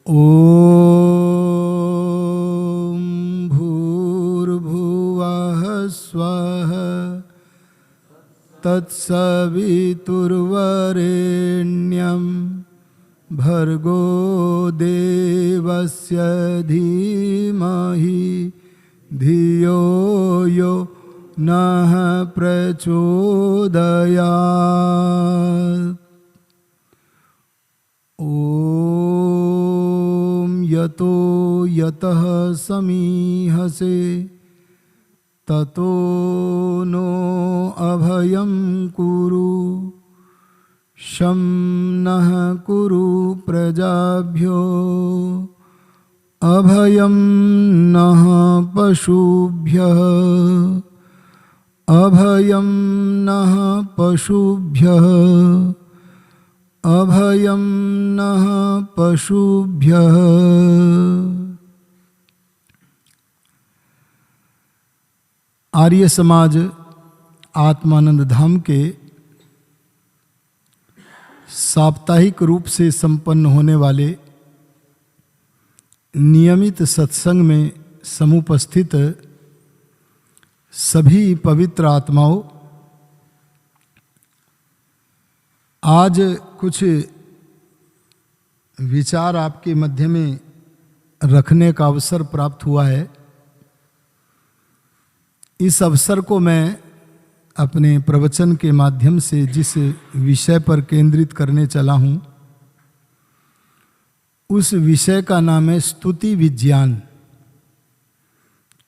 ॐ भूर्भुवः स्वः तत्सवितुर्वरेण्यं भर्गो देवस्य धीमहि धियो यो नः प्रचोदयात्। ॐ यतो यतः समीहसे ततो नो अभयं कुरु शं नः कुरु प्रजाभ्यो अभयं नः पशुभ्यः अभयं नः पशुभ्यः अभयं नः पशुभ्यः। आर्य समाज आत्मानंद धाम के साप्ताहिक रूप से संपन्न होने वाले नियमित सत्संग में समुपस्थित सभी पवित्र आत्माओं, आज कुछ विचार आपके मध्य में रखने का अवसर प्राप्त हुआ है। इस अवसर को मैं अपने प्रवचन के माध्यम से जिस विषय पर केंद्रित करने चला हूँ, उस विषय का नाम है स्तुति विज्ञान।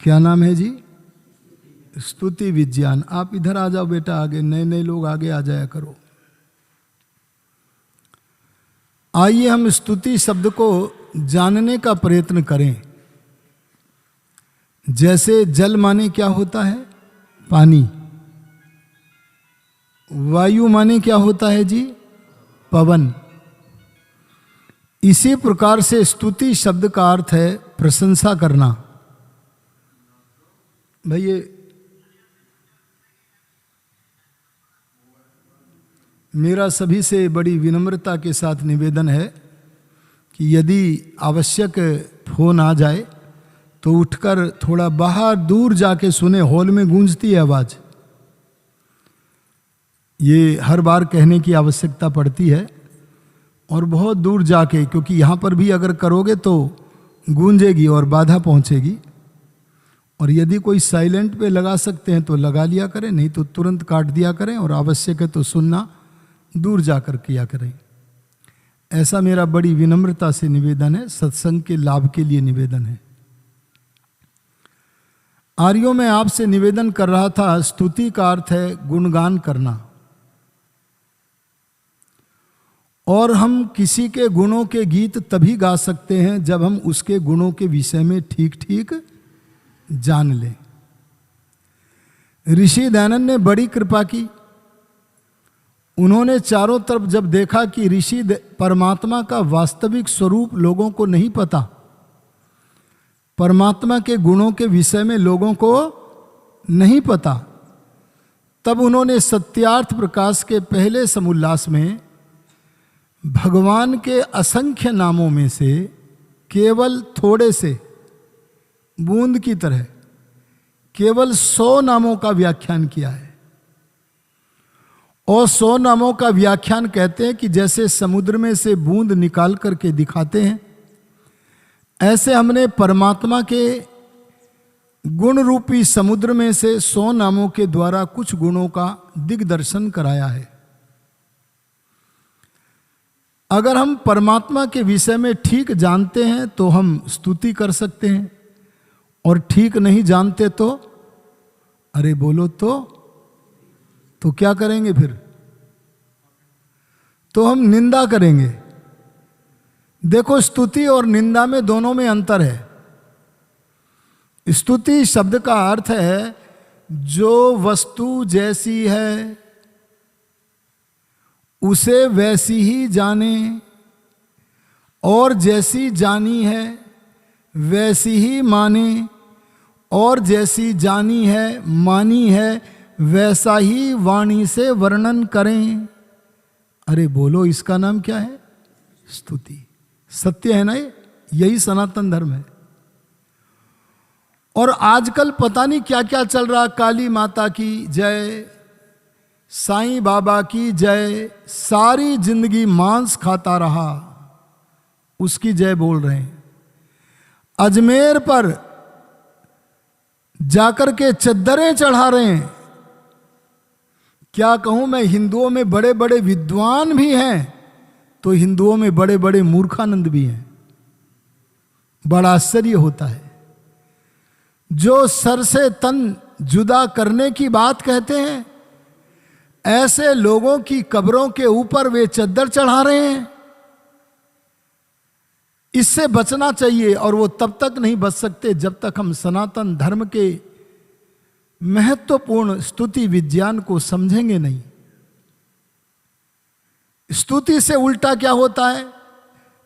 क्या नाम है जी? स्तुति विज्ञान। आप इधर आ जाओ बेटा, आगे नए नए लोग आगे आ जाया करो। आइए हम स्तुति शब्द को जानने का प्रयत्न करें। जैसे जल माने क्या होता है? पानी। वायु माने क्या होता है जी? पवन। इसी प्रकार से स्तुति शब्द का अर्थ है प्रशंसा करना। भैया मेरा सभी से बड़ी विनम्रता के साथ निवेदन है कि यदि आवश्यक फोन आ जाए तो उठकर थोड़ा बाहर दूर जाके सुने। हॉल में गूंजती है आवाज़, ये हर बार कहने की आवश्यकता पड़ती है। और बहुत दूर जाके, क्योंकि यहाँ पर भी अगर करोगे तो गूंजेगी और बाधा पहुँचेगी। और यदि कोई साइलेंट पे लगा सकते हैं तो लगा लिया करें, नहीं तो तुरंत काट दिया करें। और आवश्यक है तो सुनना दूर जाकर किया करें। ऐसा मेरा बड़ी विनम्रता से निवेदन है, सत्संग के लाभ के लिए निवेदन है। आर्यों में आपसे निवेदन कर रहा था, स्तुति का अर्थ है गुणगान करना। और हम किसी के गुणों के गीत तभी गा सकते हैं जब हम उसके गुणों के विषय में ठीक ठीक जान लें। ऋषि दयानंद ने बड़ी कृपा की। उन्होंने चारों तरफ जब देखा कि ऋषि परमात्मा का वास्तविक स्वरूप लोगों को नहीं पता, परमात्मा के गुणों के विषय में लोगों को नहीं पता, तब उन्होंने सत्यार्थ प्रकाश के पहले समुल्लास में भगवान के असंख्य नामों में से केवल थोड़े से बूंद की तरह केवल 100 नामों का व्याख्यान किया है। और 100 नामों का व्याख्यान कहते हैं कि जैसे समुद्र में से बूंद निकाल करके दिखाते हैं, ऐसे हमने परमात्मा के गुण रूपी समुद्र में से 100 नामों के द्वारा कुछ गुणों का दिग्दर्शन कराया है। अगर हम परमात्मा के विषय में ठीक जानते हैं तो हम स्तुति कर सकते हैं, और ठीक नहीं जानते तो अरे बोलो तो क्या करेंगे फिर? तो हम निंदा करेंगे। देखो, स्तुति और निंदा में दोनों में अंतर है। स्तुति शब्द का अर्थ है जो वस्तु जैसी है उसे वैसी ही जाने, और जैसी जानी है वैसी ही माने, और जैसी जानी है मानी है वैसा ही वाणी से वर्णन करें। अरे बोलो, इसका नाम क्या है? स्तुति। सत्य है ना ये? यही सनातन धर्म है। और आजकल पता नहीं क्या क्या चल रहा, काली माता की जय, साईं बाबा की जय, सारी जिंदगी मांस खाता रहा उसकी जय बोल रहे हैं। अजमेर पर जाकर के चद्दरें चढ़ा रहे हैं। क्या कहूं मैं, हिंदुओं में बड़े बड़े विद्वान भी हैं तो हिंदुओं में बड़े बड़े मूर्खानंद भी हैं। बड़ा आश्चर्य होता है। जो सर से तन जुदा करने की बात कहते हैं, ऐसे लोगों की कब्रों के ऊपर वे चद्दर चढ़ा रहे हैं। इससे बचना चाहिए, और वो तब तक नहीं बच सकते जब तक हम सनातन धर्म के महत्वपूर्ण स्तुति विज्ञान को समझेंगे नहीं। स्तुति से उल्टा क्या होता है?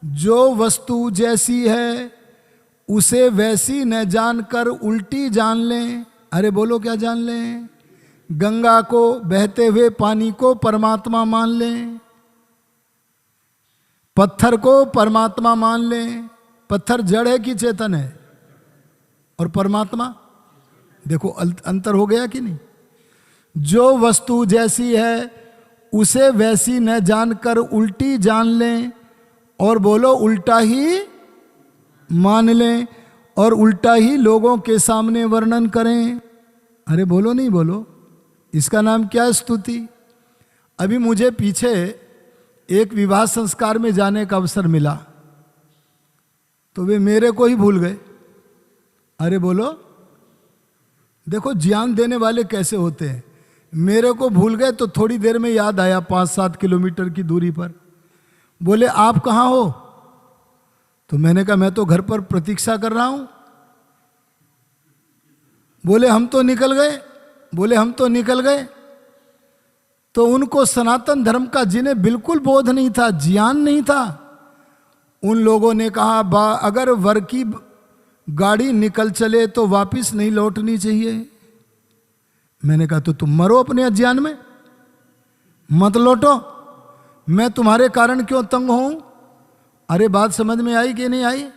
जो वस्तु जैसी है उसे वैसी न जानकर उल्टी जान लें। अरे बोलो क्या जान लें? गंगा को, बहते हुए पानी को परमात्मा मान लें, पत्थर को परमात्मा मान लें। पत्थर जड़ है कि चेतन है? और परमात्मा, देखो अंतर हो गया कि नहीं? जो वस्तु जैसी है उसे वैसी न जानकर उल्टी जान लें, और बोलो उल्टा ही मान लें, और उल्टा ही लोगों के सामने वर्णन करें। अरे बोलो नहीं बोलो, इसका नाम क्या है? स्तुति। अभी मुझे पीछे एक विवाह संस्कार में जाने का अवसर मिला तो वे मेरे को ही भूल गए। अरे बोलो, देखो ज्ञान देने वाले कैसे होते हैं। मेरे को भूल गए तो थोड़ी देर में याद आया, 5-7 किलोमीटर की दूरी पर। बोले आप कहाँ हो? तो मैंने कहा मैं तो घर पर प्रतीक्षा कर रहा हूं। बोले हम तो निकल गए। बोले हम तो निकल गए। तो उनको सनातन धर्म का जिन्हें बिल्कुल बोध नहीं था, ज्ञान नहीं था, उन लोगों ने कहा अगर वर की गाड़ी निकल चले तो वापिस नहीं लौटनी चाहिए। मैंने कहा तो तुम मरो अपने अज्ञान में, मत लौटो, मैं तुम्हारे कारण क्यों तंग हूं। अरे बात समझ में आई कि नहीं आई?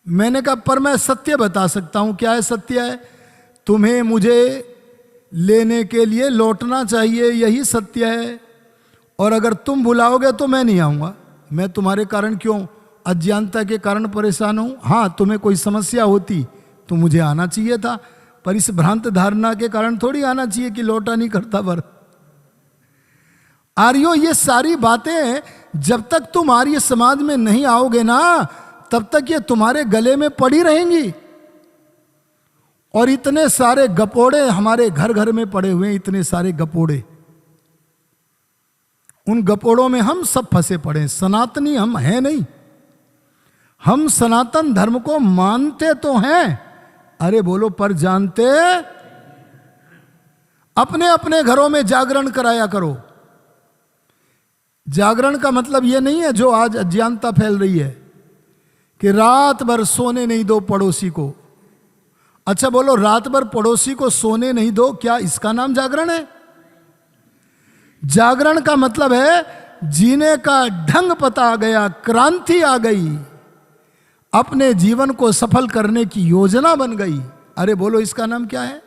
मैंने कहा पर मैं सत्य बता सकता हूं। क्या है सत्य? है तुम्हें मुझे लेने के लिए लौटना चाहिए, यही सत्य है। और अगर तुम बुलाओगे तो मैं नहीं आऊंगा। मैं तुम्हारे कारण क्यों अज्ञानता के कारण परेशान हूं। हाँ, तुम्हें कोई समस्या होती तो मुझे आना चाहिए था, पर इस भ्रांत धारणा के कारण थोड़ी आना चाहिए कि लौटा नहीं करता वर। आर्यो, ये सारी बातें जब तक तुम आर्य समाज में नहीं आओगे ना, तब तक ये तुम्हारे गले में पड़ी रहेंगी। और इतने सारे गपोड़े हमारे घर घर में पड़े हुए हैं, इतने सारे गपोड़े। उन गपोड़ों में हम सब फंसे पड़े हैं। सनातनी हम हैं नहीं। हम सनातन धर्म को मानते तो हैं, अरे बोलो, पर जानते। अपने अपने घरों में जागरण कराया करो। जागरण का मतलब यह नहीं है जो आज अज्ञानता फैल रही है कि रात भर सोने नहीं दो पड़ोसी को। अच्छा बोलो, रात भर पड़ोसी को सोने नहीं दो, क्या इसका नाम जागरण है? जागरण का मतलब है जीने का ढंग पता आ गया, क्रांति आ गई, अपने जीवन को सफल करने की योजना बन गई। अरे बोलो, इसका नाम क्या है?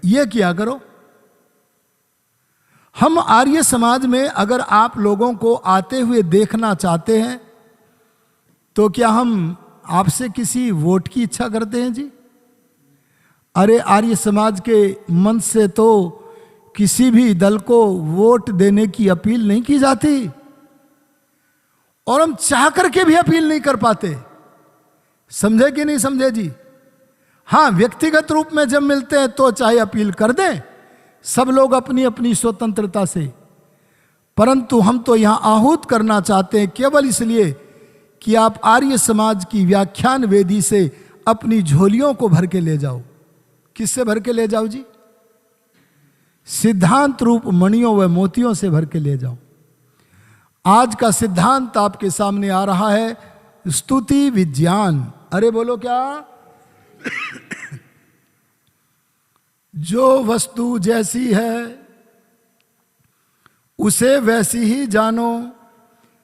ये किया करो। हम आर्य समाज में अगर आप लोगों को आते हुए देखना चाहते हैं तो क्या हम आपसे किसी वोट की इच्छा करते हैं जी? अरे आर्य समाज के मन से तो किसी भी दल को वोट देने की अपील नहीं की जाती, और हम चाह करके भी अपील नहीं कर पाते। समझे कि नहीं समझे जी? हाँ, व्यक्तिगत रूप में जब मिलते हैं तो चाहे अपील कर दें, सब लोग अपनी अपनी स्वतंत्रता से, परंतु हम तो यहां आहूत करना चाहते हैं केवल इसलिए कि आप आर्य समाज की व्याख्यान वेदी से अपनी झोलियों को भर के ले जाओ। किससे भर के ले जाओ जी? सिद्धांत रूप मणियों व मोतियों से भर के ले जाओ। आज का सिद्धांत आपके सामने आ रहा है, स्तुति विज्ञान। अरे बोलो क्या? जो वस्तु जैसी है उसे वैसी ही जानो,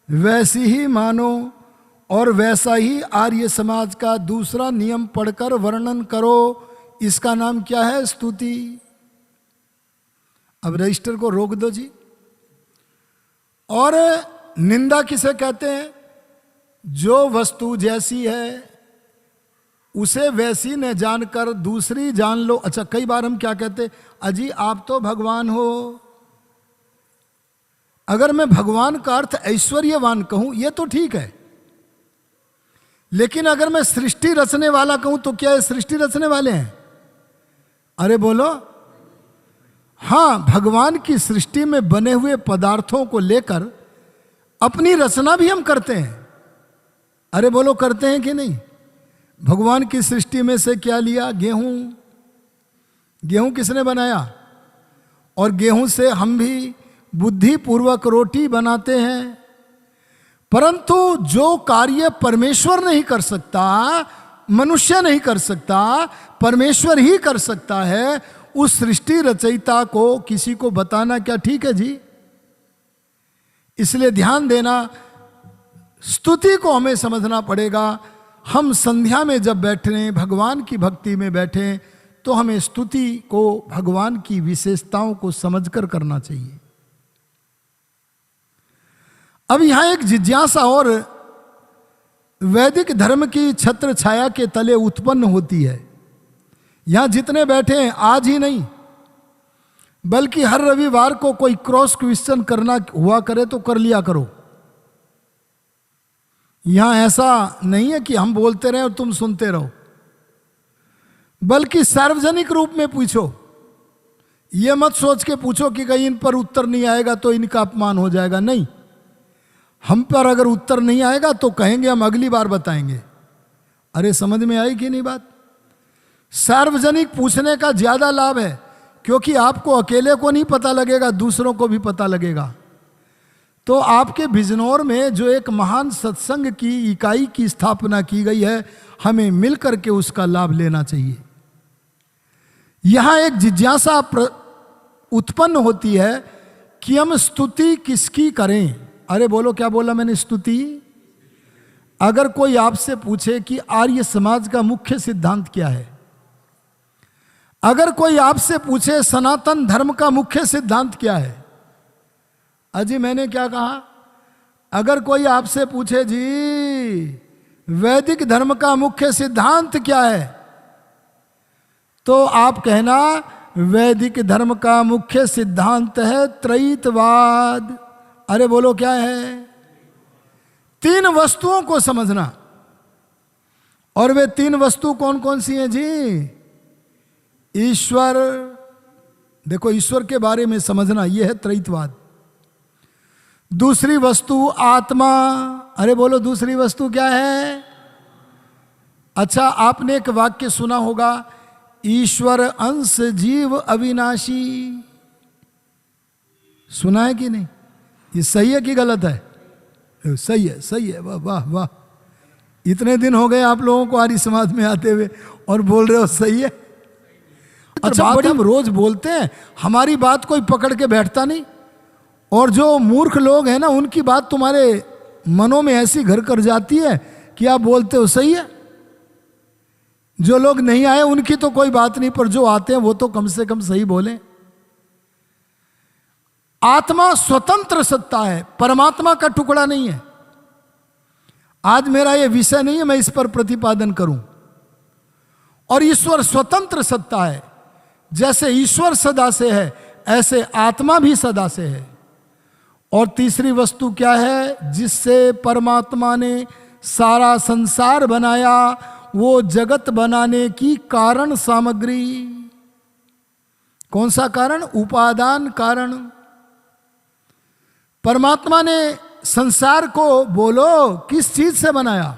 वैसी ही मानो, और वैसा ही आर्य समाज का दूसरा नियम पढ़कर वर्णन करो। इसका नाम क्या है? स्तुति। अब रजिस्टर को रोक दो जी। और निंदा किसे कहते हैं? जो वस्तु जैसी है उसे वैसी न जानकर दूसरी जान लो। अच्छा, कई बार हम क्या कहते, अजी आप तो भगवान हो। अगर मैं भगवान का अर्थ ऐश्वर्यवान कहूं ये तो ठीक है, लेकिन अगर मैं सृष्टि रचने वाला कहूं तो क्या ये सृष्टि रचने वाले हैं? अरे बोलो। हाँ, भगवान की सृष्टि में बने हुए पदार्थों को लेकर अपनी रचना भी हम करते हैं। अरे बोलो, करते हैं कि नहीं? भगवान की सृष्टि में से क्या लिया? गेहूं। गेहूं किसने बनाया? और गेहूं से हम भी बुद्धि पूर्वक रोटी बनाते हैं। परंतु जो कार्य परमेश्वर नहीं कर सकता, मनुष्य नहीं कर सकता, परमेश्वर ही कर सकता है, उस सृष्टि रचयिता को किसी को बताना क्या ठीक है जी? इसलिए ध्यान देना, स्तुति को हमें समझना पड़ेगा। हम संध्या में जब बैठे, भगवान की भक्ति में बैठे, तो हमें स्तुति को भगवान की विशेषताओं को समझकर करना चाहिए। अब यहां एक जिज्ञासा और वैदिक धर्म की छत्र छाया के तले उत्पन्न होती है। यहां जितने बैठे हैं, आज ही नहीं बल्कि हर रविवार को कोई क्रॉस क्वेश्चन करना हुआ करे तो कर लिया करो। यहां ऐसा नहीं है कि हम बोलते रहे और तुम सुनते रहो, बल्कि सार्वजनिक रूप में पूछो। यह मत सोच के पूछो कि कहीं इन पर उत्तर नहीं आएगा तो इनका अपमान हो जाएगा। नहीं, हम पर अगर उत्तर नहीं आएगा तो कहेंगे हम अगली बार बताएंगे। अरे समझ में आई कि नहीं बात? सार्वजनिक पूछने का ज्यादा लाभ है, क्योंकि आपको अकेले को नहीं पता लगेगा, दूसरों को भी पता लगेगा। तो आपके बिजनौर में जो एक महान सत्संग की इकाई की स्थापना की गई है, हमें मिलकर के उसका लाभ लेना चाहिए। यहां एक जिज्ञासा उत्पन्न होती है कि हम स्तुति किसकी करें। अरे बोलो, क्या बोला मैंने? स्तुति। अगर कोई आपसे पूछे कि आर्य समाज का मुख्य सिद्धांत क्या है, अगर कोई आपसे पूछे सनातन धर्म का मुख्य सिद्धांत क्या है, अजी मैंने क्या कहा? अगर कोई आपसे पूछे जी वैदिक धर्म का मुख्य सिद्धांत क्या है, तो आप कहना वैदिक धर्म का मुख्य सिद्धांत है त्रैतवाद। अरे बोलो, क्या है? तीन वस्तुओं को समझना। और वे तीन वस्तु कौन कौन सी हैं जी? ईश्वर। देखो, ईश्वर के बारे में समझना, यह है त्रैतवाद। दूसरी वस्तु आत्मा। अरे बोलो, दूसरी वस्तु क्या है? अच्छा, आपने एक वाक्य सुना होगा, ईश्वर अंश जीव अविनाशी। सुना है कि नहीं? ये सही है कि गलत है? सही है, सही है। वाह वाह वाह। इतने दिन हो गए आप लोगों को आर्य समाज में आते हुए और बोल रहे हो सही है। अच्छा, बात हम रोज बोलते हैं, हमारी बात कोई पकड़ के बैठता नहीं। और जो मूर्ख लोग हैं ना, उनकी बात तुम्हारे मनों में ऐसी घर कर जाती है कि आप बोलते हो सही है। जो लोग नहीं आए उनकी तो कोई बात नहीं, पर जो आते हैं वो तो कम से कम सही बोलें। आत्मा स्वतंत्र सत्ता है, परमात्मा का टुकड़ा नहीं है। आज मेरा यह विषय नहीं है मैं इस पर प्रतिपादन करूं। और ईश्वर स्वतंत्र सत्ता है। जैसे ईश्वर सदा से है, ऐसे आत्मा भी सदा से है। और तीसरी वस्तु क्या है? जिससे परमात्मा ने सारा संसार बनाया, वो जगत बनाने की कारण सामग्री। कौन सा कारण? उपादान कारण। परमात्मा ने संसार को बोलो किस चीज से बनाया?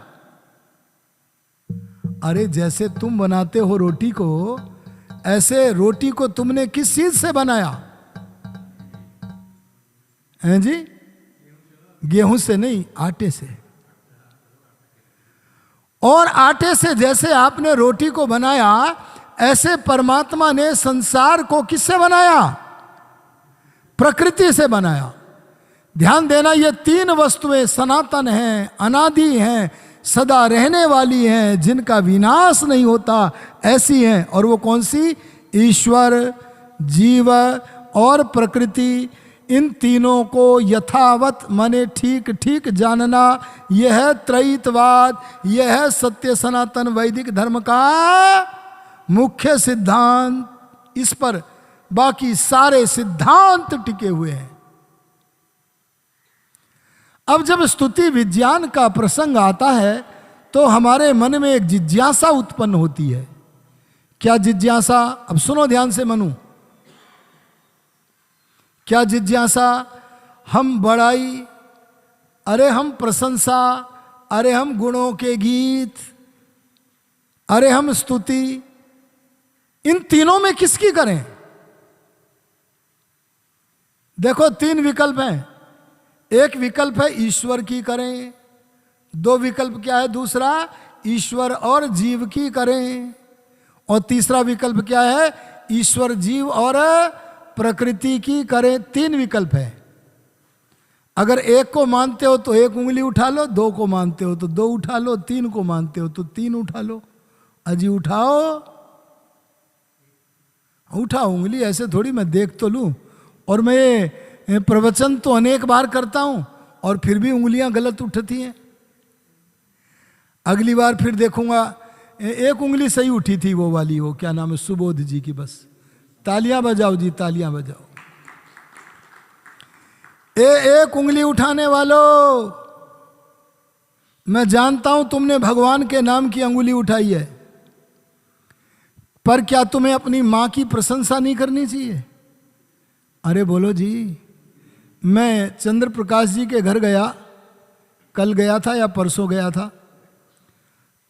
अरे जैसे तुम बनाते हो रोटी को, ऐसे रोटी को तुमने किस चीज से बनाया? हैं जी? गेहूं से नहीं, आटे से। और आटे से जैसे आपने रोटी को बनाया, ऐसे परमात्मा ने संसार को किससे बनाया? प्रकृति से बनाया। ध्यान देना, ये तीन वस्तुएं सनातन हैं, अनादि हैं, सदा रहने वाली हैं, जिनका विनाश नहीं होता, ऐसी हैं। और वो कौन सी? ईश्वर, जीव और प्रकृति। इन तीनों को यथावत माने ठीक ठीक जानना, यह है त्रयीतवाद, यह है सत्य सनातन वैदिक धर्म का मुख्य सिद्धांत। इस पर बाकी सारे सिद्धांत टिके हुए हैं। अब जब स्तुति विज्ञान का प्रसंग आता है तो हमारे मन में एक जिज्ञासा उत्पन्न होती है। क्या जिज्ञासा? अब सुनो ध्यान से मनु। क्या जिज्ञासा? हम बड़ाई, अरे हम प्रशंसा, अरे हम गुणों के गीत, अरे हम स्तुति, इन तीनों में किसकी करें? देखो तीन विकल्प हैं। एक विकल्प है ईश्वर की करें, दो विकल्प क्या है? दूसरा ईश्वर और जीव की करें, और तीसरा विकल्प क्या है? ईश्वर, जीव और प्रकृति की करें। तीन विकल्प है। अगर एक को मानते हो तो एक उंगली उठा लो, दो को मानते हो तो दो उठा लो, तीन को मानते हो तो तीन उठा लो। अजी उठाओ, उठाओ उंगली, ऐसे थोड़ी मैं देख तो लूं। और मैं प्रवचन तो अनेक बार करता हूं और फिर भी उंगलियां गलत उठती हैं। अगली बार फिर देखूंगा, एक उंगली सही उठी थी, वो वाली, वो क्या नाम है, सुबोध जी की। बस तालियां बजाओ जी, तालियां बजाओ। एक उंगली उठाने वालों, मैं जानता हूं तुमने भगवान के नाम की अंगुली उठाई है, पर क्या तुम्हें अपनी मां की प्रशंसा नहीं करनी चाहिए? अरे बोलो जी। मैं चंद्र प्रकाश जी के घर गया, कल गया था या परसों गया था,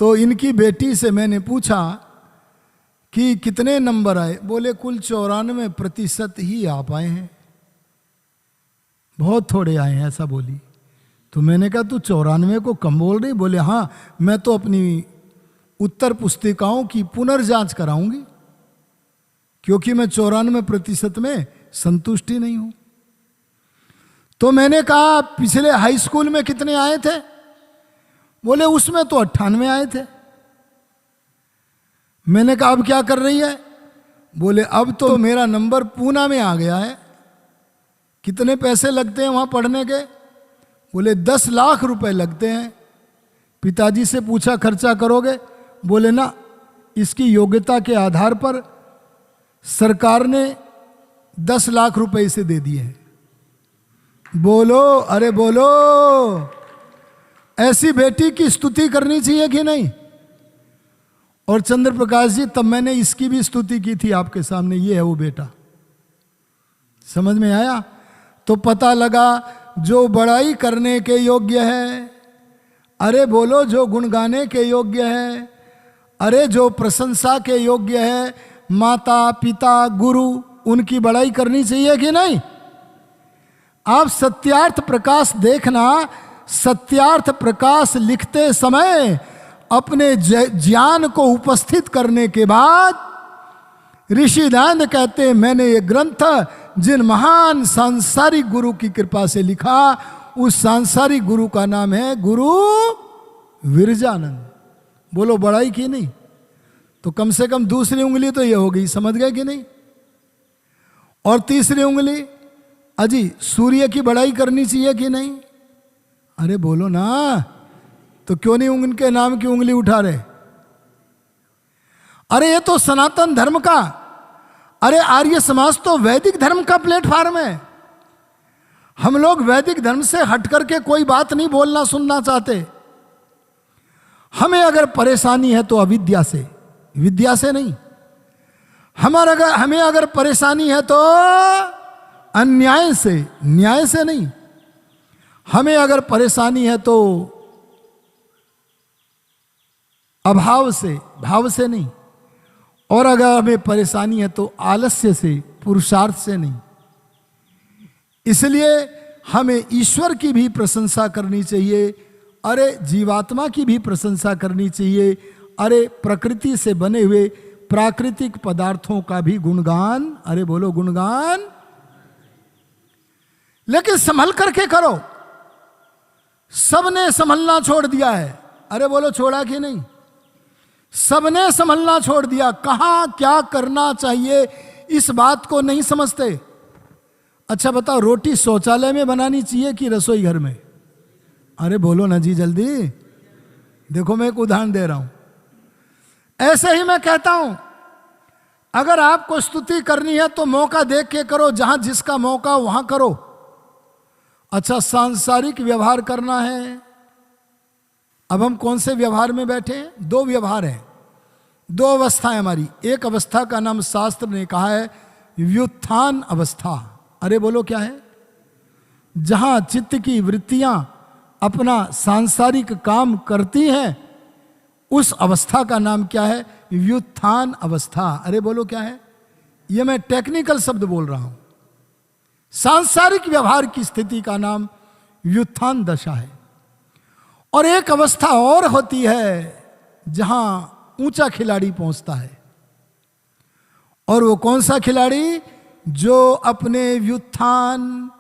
तो इनकी बेटी से मैंने पूछा कि कितने नंबर आए? बोले कुल 94% ही आ पाए हैं, बहुत थोड़े आए हैं, ऐसा बोली। तो मैंने कहा तू 94 को कम बोल रही? बोले हाँ, मैं तो अपनी उत्तर पुस्तिकाओं की पुनर्जांच कराऊंगी, क्योंकि मैं 94% में संतुष्टि नहीं हूं। तो मैंने कहा पिछले हाई स्कूल में कितने आए थे? बोले उसमें तो 98 आए थे। मैंने कहा अब क्या कर रही है? बोले अब तो मेरा नंबर पूना में आ गया है। कितने पैसे लगते हैं वहां पढ़ने के? बोले 10 लाख रुपए लगते हैं। पिताजी से पूछा खर्चा करोगे? बोले ना, इसकी योग्यता के आधार पर सरकार ने 10 लाख रुपए इसे दे दिए हैं। बोलो, अरे बोलो, ऐसी बेटी की स्तुति करनी चाहिए कि नहीं? और चंद्र प्रकाश जी, तब मैंने इसकी भी स्तुति की थी आपके सामने, ये है वो बेटा। समझ में आया? तो पता लगा जो बड़ाई करने के योग्य है, अरे बोलो, जो गुण गाने के योग्य है, अरे जो प्रशंसा के योग्य है, माता पिता गुरु, उनकी बड़ाई करनी चाहिए कि नहीं? आप सत्यार्थ प्रकाश देखना, सत्यार्थ प्रकाश लिखते समय अपने ज्ञान को उपस्थित करने के बाद ऋषि दयानंद कहते हैं, मैंने ये ग्रंथ जिन महान सांसारिक गुरु की कृपा से लिखा, उस सांसारिक गुरु का नाम है गुरु विरजानंद। बोलो बड़ाई की नहीं? तो कम से कम दूसरी उंगली तो ये हो गई, समझ गए कि नहीं? और तीसरी उंगली, अजी सूर्य की बड़ाई करनी चाहिए कि नहीं? अरे बोलो ना, तो क्यों नहीं उनके नाम की उंगली उठा रहे? अरे ये तो सनातन धर्म का, अरे आर्य समाज तो वैदिक धर्म का प्लेटफॉर्म है। हम लोग वैदिक धर्म से हट करके कोई बात नहीं बोलना सुनना चाहते। हमें अगर परेशानी है तो अविद्या से, विद्या से नहीं। हमें अगर परेशानी है तो अन्याय से, न्याय से नहीं। हमें अगर परेशानी है तो अभाव से, भाव से नहीं। और अगर हमें परेशानी है तो आलस्य से, पुरुषार्थ से नहीं। इसलिए हमें ईश्वर की भी प्रशंसा करनी चाहिए, अरे जीवात्मा की भी प्रशंसा करनी चाहिए, अरे प्रकृति से बने हुए प्राकृतिक पदार्थों का भी गुणगान, अरे बोलो गुणगान। लेकिन संभल करके करो। सबने संभलना छोड़ दिया है। अरे बोलो छोड़ा कि नहीं? सबने संभलना छोड़ दिया। कहां क्या करना चाहिए इस बात को नहीं समझते। अच्छा बताओ, रोटी शौचालय में बनानी चाहिए कि रसोई घर में? अरे बोलो ना जी जल्दी। देखो मैं एक उदाहरण दे रहा हूं। ऐसे ही मैं कहता हूं, अगर आपको स्तुति करनी है तो मौका देख के करो, जहां जिसका मौका वहां करो। अच्छा, सांसारिक व्यवहार करना है। अब हम कौन से व्यवहार में बैठे हैं? दो व्यवहार हैं, दो अवस्थाएं हमारी। एक अवस्था का नाम शास्त्र ने कहा है व्युत्थान अवस्था। अरे बोलो क्या है? जहां चित्त की वृत्तियां अपना सांसारिक काम करती हैं, उस अवस्था का नाम क्या है? व्युत्थान अवस्था। अरे बोलो क्या है? यह मैं टेक्निकल शब्द बोल रहा हूं। सांसारिक व्यवहार की स्थिति का नाम व्युत्थान दशा है। और एक अवस्था और होती है जहां ऊंचा खिलाड़ी पहुंचता है। और वो कौन सा खिलाड़ी? जो अपने व्युत्थान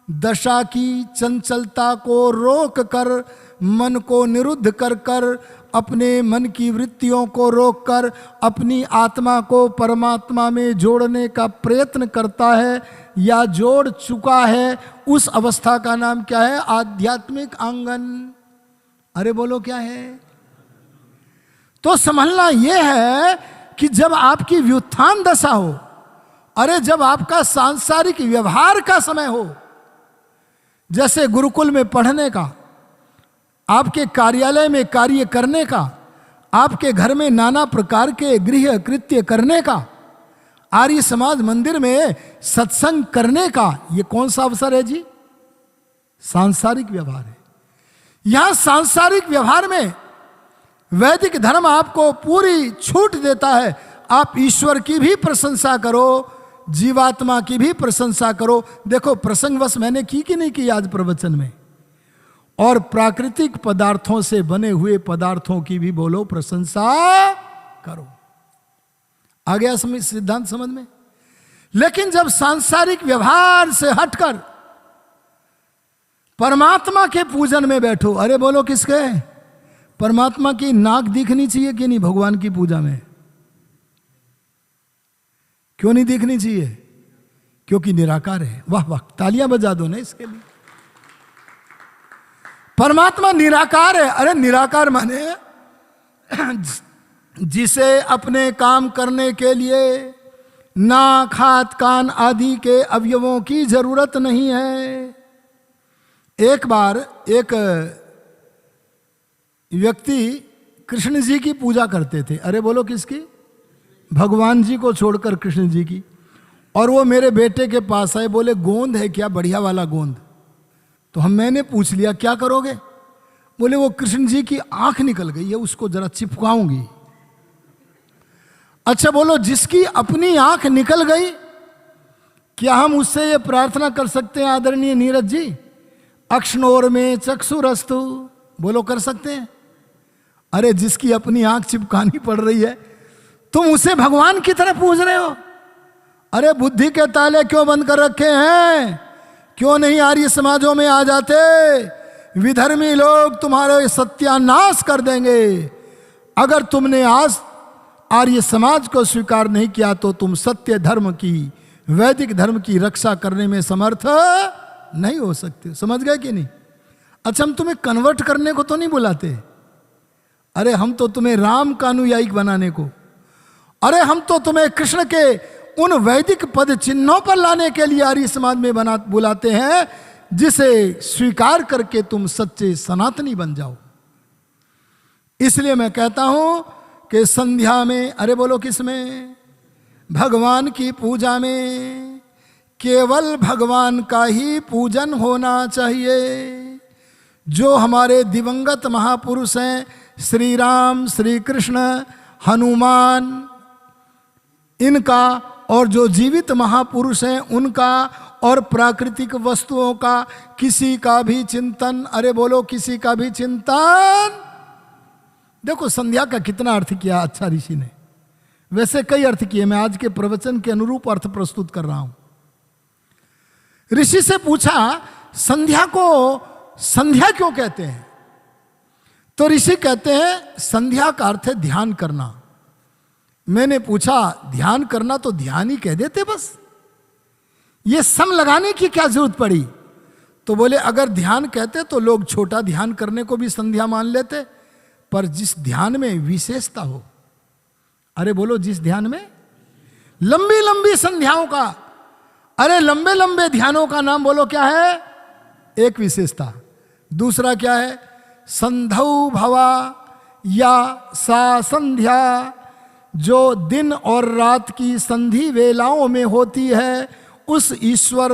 दशा की चंचलता को रोक कर, मन को निरुद्ध कर कर, अपने मन की वृत्तियों को रोक कर अपनी आत्मा को परमात्मा में जोड़ने का प्रयत्न करता है या जोड़ चुका है, उस अवस्था का नाम क्या है? आध्यात्मिक आंगन। अरे बोलो क्या है? तो समझना यह है कि जब आपकी व्युत्थान दशा हो, अरे जब आपका सांसारिक व्यवहार का समय हो, जैसे गुरुकुल में पढ़ने का, आपके कार्यालय में कार्य करने का, आपके घर में नाना प्रकार के गृह कृत्य करने का, आर्य समाज मंदिर में सत्संग करने का, ये कौन सा अवसर है जी? सांसारिक व्यवहार है। यहां सांसारिक व्यवहार में वैदिक धर्म आपको पूरी छूट देता है। आप ईश्वर की भी प्रशंसा करो, जीवात्मा की भी प्रशंसा करो। देखो प्रसंगवश मैंने की कि नहीं की आज प्रवचन में? और प्राकृतिक पदार्थों से बने हुए पदार्थों की भी बोलो प्रशंसा करो। आ गया सिद्धांत समझ में? लेकिन जब सांसारिक व्यवहार से हटकर परमात्मा के पूजन में बैठो, अरे बोलो किसके? परमात्मा की नाक दिखनी चाहिए कि नहीं भगवान की पूजा में? क्यों नहीं दिखनी चाहिए? क्योंकि निराकार है। वाह वाह, तालियां बजा दो ना इसके लिए। परमात्मा निराकार है। अरे निराकार माने जिसे अपने काम करने के लिए नाक, हाथ, कान आदि के अवयवों की जरूरत नहीं है। एक बार एक व्यक्ति कृष्ण जी की पूजा करते थे। अरे बोलो किसकी? भगवान जी को छोड़कर कृष्ण जी की। और वो मेरे बेटे के पास आए, बोले गोंद है क्या? बढ़िया वाला गोंद। तो मैंने पूछ लिया क्या करोगे? बोले वो कृष्ण जी की आंख निकल गई है, उसको जरा चिपकाऊंगी। अच्छा बोलो, जिसकी अपनी आंख निकल गई, क्या हम उससे ये प्रार्थना कर सकते हैं आदरणीय नीरज जी, अक्ष्णोर में चक्षुरस्तु? बोलो कर सकते हैं? अरे जिसकी अपनी आंख चिपकानी पड़ रही है, तुम उसे भगवान की तरह पूज रहे हो। अरे बुद्धि के ताले क्यों बंद कर रखे हैं? क्यों नहीं आर्य समाजों में आ जाते? विधर्मी लोग तुम्हारे सत्यानाश कर देंगे। अगर तुमने आज आर्य समाज को स्वीकार नहीं किया तो तुम सत्य धर्म की, वैदिक धर्म की रक्षा करने में समर्थ नहीं हो सकते। समझ गए कि नहीं? अच्छा, हम तुम्हें कन्वर्ट करने को तो नहीं बुलाते। अरे हम तो तुम्हें राम का अनुयायी बनाने को, अरे हम तो तुम्हें कृष्ण के उन वैदिक पद चिन्हों पर लाने के लिए आर्य समाज में बुलाते हैं, जिसे स्वीकार करके तुम सच्चे सनातनी बन जाओ। इसलिए मैं कहता हूं कि संध्या में, अरे बोलो किस में? भगवान की पूजा में केवल भगवान का ही पूजन होना चाहिए। जो हमारे दिवंगत महापुरुष हैं, श्री राम, श्री कृष्ण, हनुमान, इनका, और जो जीवित महापुरुष हैं उनका, और प्राकृतिक वस्तुओं का किसी का भी चिंतन, अरे बोलो किसी का भी चिंतन। देखो संध्या का कितना अर्थ किया अच्छा ऋषि ने। वैसे कई अर्थ किए, मैं आज के प्रवचन के अनुरूप अर्थ प्रस्तुत कर रहा हूं। ऋषि से पूछा संध्या को संध्या क्यों कहते हैं? तो ऋषि कहते हैं संध्या का अर्थ है ध्यान करना। मैंने पूछा ध्यान करना तो ध्यान ही कह देते बस, ये सम लगाने की क्या जरूरत पड़ी? तो बोले अगर ध्यान कहते तो लोग छोटा ध्यान करने को भी संध्या मान लेते, पर जिस ध्यान में विशेषता हो, अरे बोलो जिस ध्यान में, लंबी लंबी संध्याओं का, अरे लंबे लंबे ध्यानों का नाम बोलो क्या है? एक विशेषता। दूसरा क्या है? संधौ भवा या सा संध्या, जो दिन और रात की संधि वेलाओं में होती है, उस ईश्वर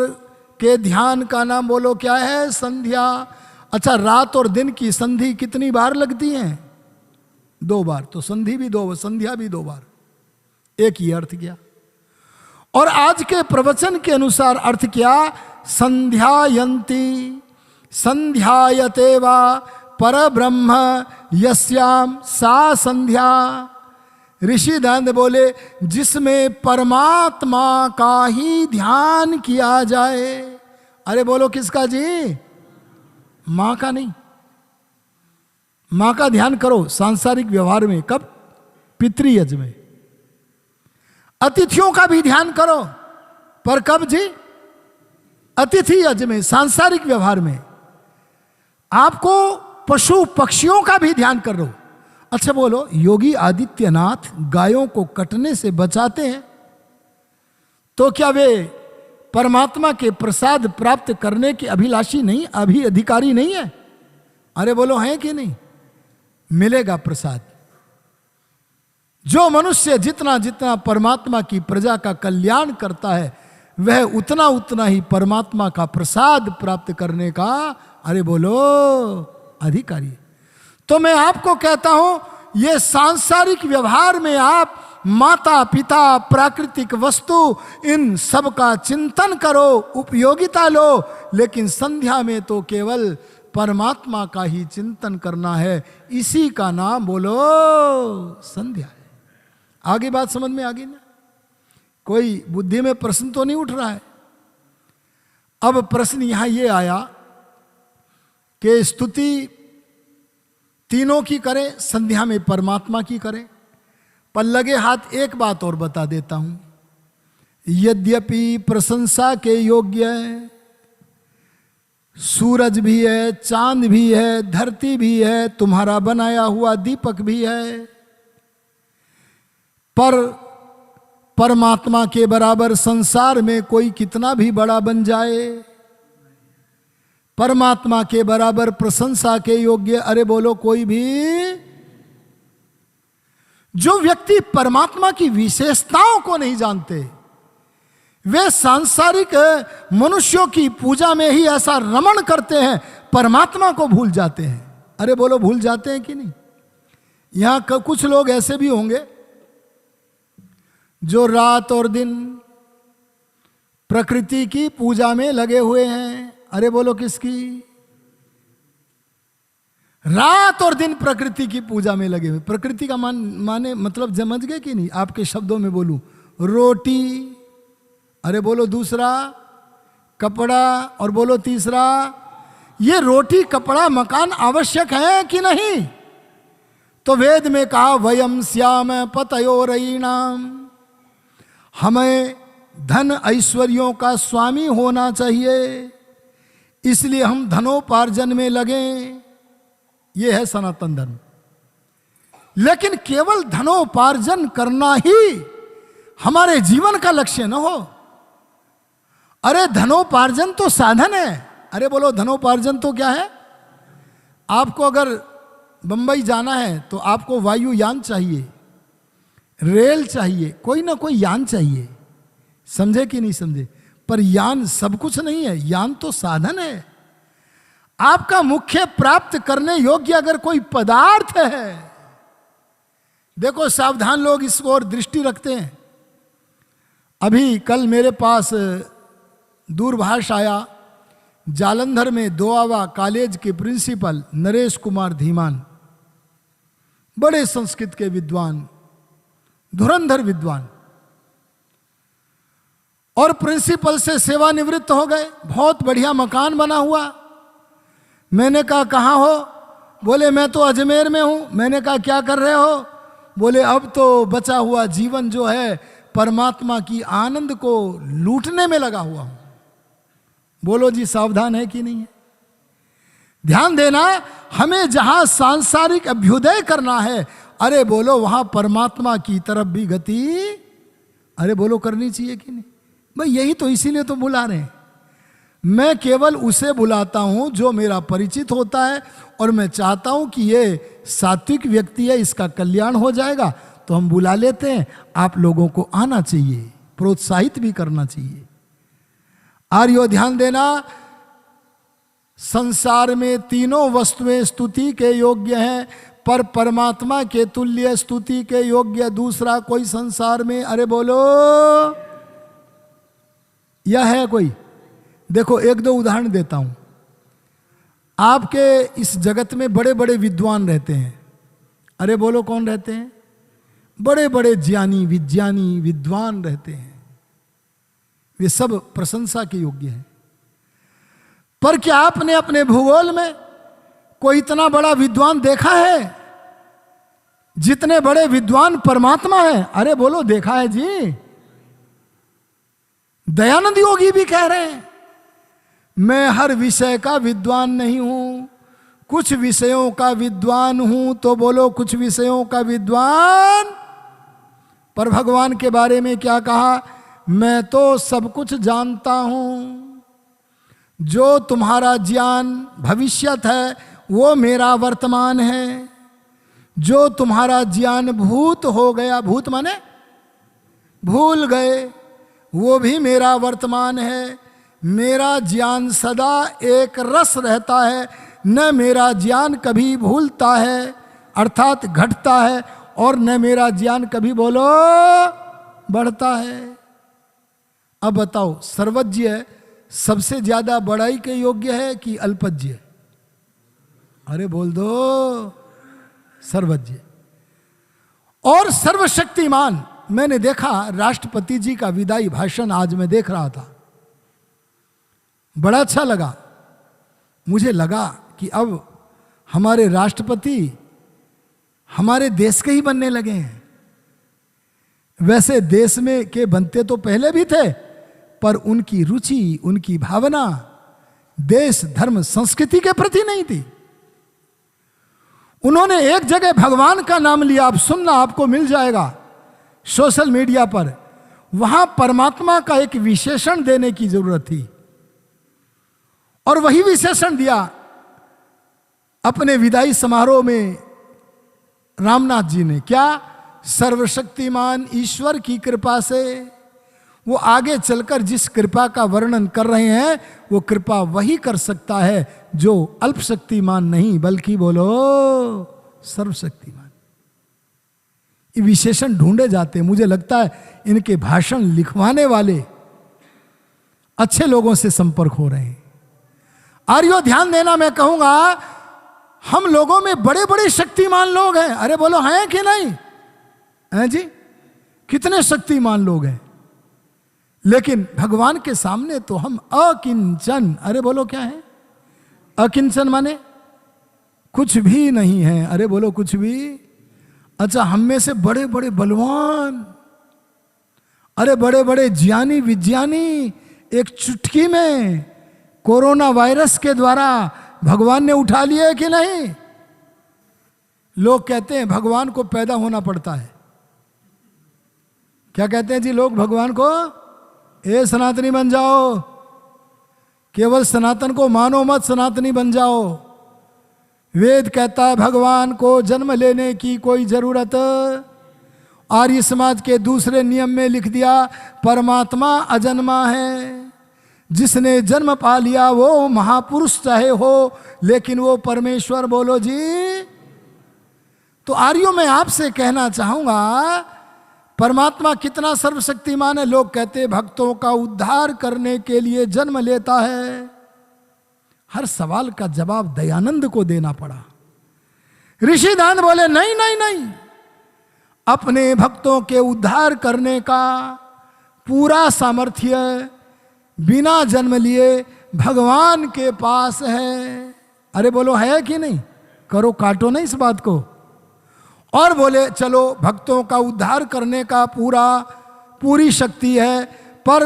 के ध्यान का नाम बोलो क्या है? संध्या। अच्छा, रात और दिन की संधि कितनी बार लगती है? 2 बार। तो संधि भी 2, संध्या भी 2 बार, एक ही अर्थ किया। और आज के प्रवचन के अनुसार अर्थ क्या? संध्यायन्ति संध्यायते वा परब्रह्म यस्याम सा संध्या। ऋषि दंड बोले जिसमें परमात्मा का ही ध्यान किया जाए। अरे बोलो किसका जी? मां का नहीं। मां का ध्यान करो सांसारिक व्यवहार में, कब? पितृयज में। अतिथियों का भी ध्यान करो, पर कब जी? अतिथि यज में, सांसारिक व्यवहार में। आपको पशु पक्षियों का भी ध्यान कर लो। अच्छा बोलो, योगी आदित्यनाथ गायों को कटने से बचाते हैं, तो क्या वे परमात्मा के प्रसाद प्राप्त करने के अभिलाषी नहीं, अभी अधिकारी नहीं है? अरे बोलो हैं कि नहीं? मिलेगा प्रसाद। जो मनुष्य जितना जितना परमात्मा की प्रजा का कल्याण करता है, वह उतना उतना ही परमात्मा का प्रसाद प्राप्त करने का, अरे बोलो, अधिकारी। तो मैं आपको कहता हूं, ये सांसारिक व्यवहार में आप माता पिता प्राकृतिक वस्तु इन सब का चिंतन करो, उपयोगिता लो, लेकिन संध्या में तो केवल परमात्मा का ही चिंतन करना है। इसी का नाम बोलो संध्या है। आगे बात समझ में आ गई ना? कोई बुद्धि में प्रश्न तो नहीं उठ रहा है? अब प्रश्न यहां ये आया कि स्तुति तीनों की करें, संध्या में परमात्मा की करें। पर लगे हाथ एक बात और बता देता हूं, यद्यपि प्रशंसा के योग्य है, सूरज भी है, चांद भी है, धरती भी है, तुम्हारा बनाया हुआ दीपक भी है, पर परमात्मा के बराबर संसार में कोई कितना भी बड़ा बन जाए, परमात्मा के बराबर प्रशंसा के योग्य, अरे बोलो कोई भी। जो व्यक्ति परमात्मा की विशेषताओं को नहीं जानते, वे सांसारिक मनुष्यों की पूजा में ही ऐसा रमण करते हैं, परमात्मा को भूल जाते हैं। अरे बोलो भूल जाते हैं कि नहीं? यहां कुछ लोग ऐसे भी होंगे जो रात और दिन प्रकृति की पूजा में लगे हुए हैं। अरे बोलो किसकी? रात और दिन प्रकृति की पूजा में लगे हुए। प्रकृति का माने मतलब समझ गए कि नहीं? आपके शब्दों में बोलूं, रोटी, अरे बोलो दूसरा, कपड़ा, और बोलो तीसरा। ये रोटी कपड़ा मकान आवश्यक है कि नहीं? तो वेद में कहा वयम श्याम पतयोरयीणाम, हमें धन ऐश्वर्यों का स्वामी होना चाहिए, इसलिए हम धनोपार्जन में लगे। ये है सनातन धर्म। लेकिन केवल धनोपार्जन करना ही हमारे जीवन का लक्ष्य न हो। अरे धनोपार्जन तो साधन है। अरे बोलो धनोपार्जन तो क्या है? आपको अगर बंबई जाना है तो आपको वायुयान चाहिए, रेल चाहिए, कोई ना कोई यान चाहिए। समझे कि नहीं समझे? पर यान सब कुछ नहीं है, यान तो साधन है। आपका मुख्य प्राप्त करने योग्य अगर कोई पदार्थ है, देखो सावधान लोग इस ओर दृष्टि रखते हैं। अभी कल मेरे पास दूरभाष आया, जालंधर में दोआवा कॉलेज के प्रिंसिपल नरेश कुमार धीमान, बड़े संस्कृत के विद्वान, धुरंधर विद्वान, और प्रिंसिपल से सेवानिवृत्त हो गए, बहुत बढ़िया मकान बना हुआ। मैंने कहा कहाँ हो? बोले मैं तो अजमेर में हूं। मैंने कहा क्या कर रहे हो? बोले अब तो बचा हुआ जीवन जो है परमात्मा की आनंद को लूटने में लगा हुआ हूं। बोलो जी, सावधान है कि नहीं है? ध्यान देना, हमें जहां सांसारिक अभ्युदय करना है, अरे बोलो वहां परमात्मा की तरफ भी गति, अरे बोलो करनी चाहिए कि नहीं? भाई यही तो, इसीलिए तो बुला रहे हैं। मैं केवल उसे बुलाता हूं जो मेरा परिचित होता है, और मैं चाहता हूं कि ये सात्विक व्यक्ति है, इसका कल्याण हो जाएगा, तो हम बुला लेते हैं। आप लोगों को आना चाहिए, प्रोत्साहित भी करना चाहिए। आर्यो ध्यान देना, संसार में तीनों वस्तुएं स्तुति के योग्य हैं, पर परमात्मा के तुल्य स्तुति के योग्य दूसरा कोई संसार में, अरे बोलो, यह है कोई? देखो एक दो उदाहरण देता हूं। आपके इस जगत में बड़े बड़े विद्वान रहते हैं, अरे बोलो कौन रहते हैं? बड़े बड़े ज्ञानी, विज्ञानी, विद्वान रहते हैं, वे सब प्रशंसा के योग्य हैं। पर क्या आपने अपने भूगोल में कोई इतना बड़ा विद्वान देखा है जितने बड़े विद्वान परमात्मा है? अरे बोलो देखा है जी। दयानंद योगी भी कह रहे हैं, मैं हर विषय का विद्वान नहीं हूं, कुछ विषयों का विद्वान हूं। तो बोलो कुछ विषयों का विद्वान। पर भगवान के बारे में क्या कहा? मैं तो सब कुछ जानता हूं, जो तुम्हारा ज्ञान भविष्यत है वो मेरा वर्तमान है, जो तुम्हारा ज्ञान भूत हो गया, भूत माने भूल गए, वो भी मेरा वर्तमान है। मेरा ज्ञान सदा एक रस रहता है, न मेरा ज्ञान कभी भूलता है अर्थात घटता है, और न मेरा ज्ञान कभी बोलो बढ़ता है। अब बताओ, सर्वज्ञ सबसे ज्यादा बड़ाई के योग्य है कि अल्पज्ञ? अरे बोल दो, सर्वज्ञ। और सर्वशक्तिमान। मैंने देखा राष्ट्रपति जी का विदाई भाषण, आज मैं देख रहा था, बड़ा अच्छा लगा। मुझे लगा कि अब हमारे राष्ट्रपति हमारे देश के ही बनने लगे हैं। वैसे देश में के बनते तो पहले भी थे, पर उनकी रुचि, उनकी भावना देश, धर्म, संस्कृति के प्रति नहीं थी। उन्होंने एक जगह भगवान का नाम लिया, आप सुनना, आपको मिल जाएगा सोशल मीडिया पर। वहां परमात्मा का एक विशेषण देने की जरूरत थी, और वही विशेषण दिया अपने विदाई समारोह में रामनाथ जी ने। क्या? सर्वशक्तिमान ईश्वर की कृपा से। वो आगे चलकर जिस कृपा का वर्णन कर रहे हैं, वो कृपा वही कर सकता है जो अल्पशक्तिमान नहीं, बल्कि बोलो सर्वशक्तिमान। ये विशेषण ढूंढे जाते हैं। मुझे लगता है इनके भाषण लिखवाने वाले अच्छे लोगों से संपर्क हो रहे हैं। आर्यो ध्यान देना, मैं कहूंगा हम लोगों में बड़े बड़े शक्तिमान लोग हैं। अरे बोलो हैं कि नहीं? हैं जी, कितने शक्तिमान लोग हैं, लेकिन भगवान के सामने तो हम अकिंचन। अरे बोलो क्या है अकिंचन? माने कुछ भी नहीं है। अरे बोलो कुछ भी। अच्छा, हम में से बड़े बड़े बलवान, अरे बड़े बड़े ज्ञानी विज्ञानी एक चुटकी में कोरोना वायरस के द्वारा भगवान ने उठा लिए कि नहीं? लोग कहते हैं भगवान को पैदा होना पड़ता है। क्या कहते हैं जी लोग भगवान को? ए सनातनी बन जाओ, केवल सनातन को मानो मत, सनातनी बन जाओ। वेद कहता है भगवान को जन्म लेने की कोई जरूरत। आर्य समाज के दूसरे नियम में लिख दिया परमात्मा अजन्मा है, जिसने जन्म पा लिया वो महापुरुष चाहे हो, लेकिन वो परमेश्वर। बोलो जी। तो आर्यों में आपसे कहना चाहूंगा, परमात्मा कितना सर्वशक्तिमान है। लोग कहते भक्तों का उद्धार करने के लिए जन्म लेता है। हर सवाल का जवाब दयानंद को देना पड़ा। ऋषि दान बोले नहीं नहीं नहीं, अपने भक्तों के उद्धार करने का पूरा सामर्थ्य बिना जन्म लिए भगवान के पास है। अरे बोलो है कि नहीं? करो, काटो नहीं इस बात को। और बोले चलो भक्तों का उद्धार करने का पूरी शक्ति है, पर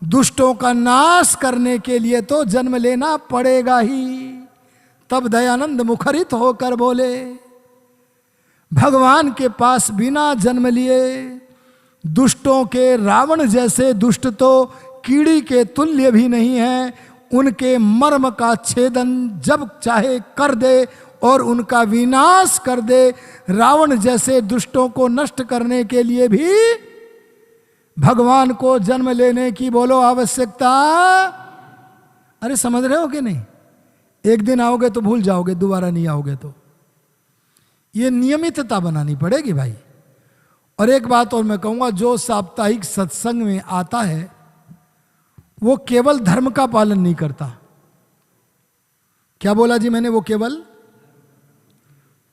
दुष्टों का नाश करने के लिए तो जन्म लेना पड़ेगा ही। तब दयानंद मुखरित होकर बोले, भगवान के पास बिना जन्म लिए दुष्टों के रावण जैसे दुष्ट तो कीड़ी के तुल्य भी नहीं है। उनके मर्म का छेदन जब चाहे कर दे और उनका विनाश कर दे। रावण जैसे दुष्टों को नष्ट करने के लिए भी भगवान को जन्म लेने की बोलो आवश्यकता। अरे समझ रहे हो कि नहीं? एक दिन आओगे तो भूल जाओगे, दोबारा नहीं आओगे तो। ये नियमितता बनानी पड़ेगी भाई। और एक बात और मैं कहूंगा, जो साप्ताहिक सत्संग में आता है वो केवल धर्म का पालन नहीं करता। क्या बोला जी मैंने? वो केवल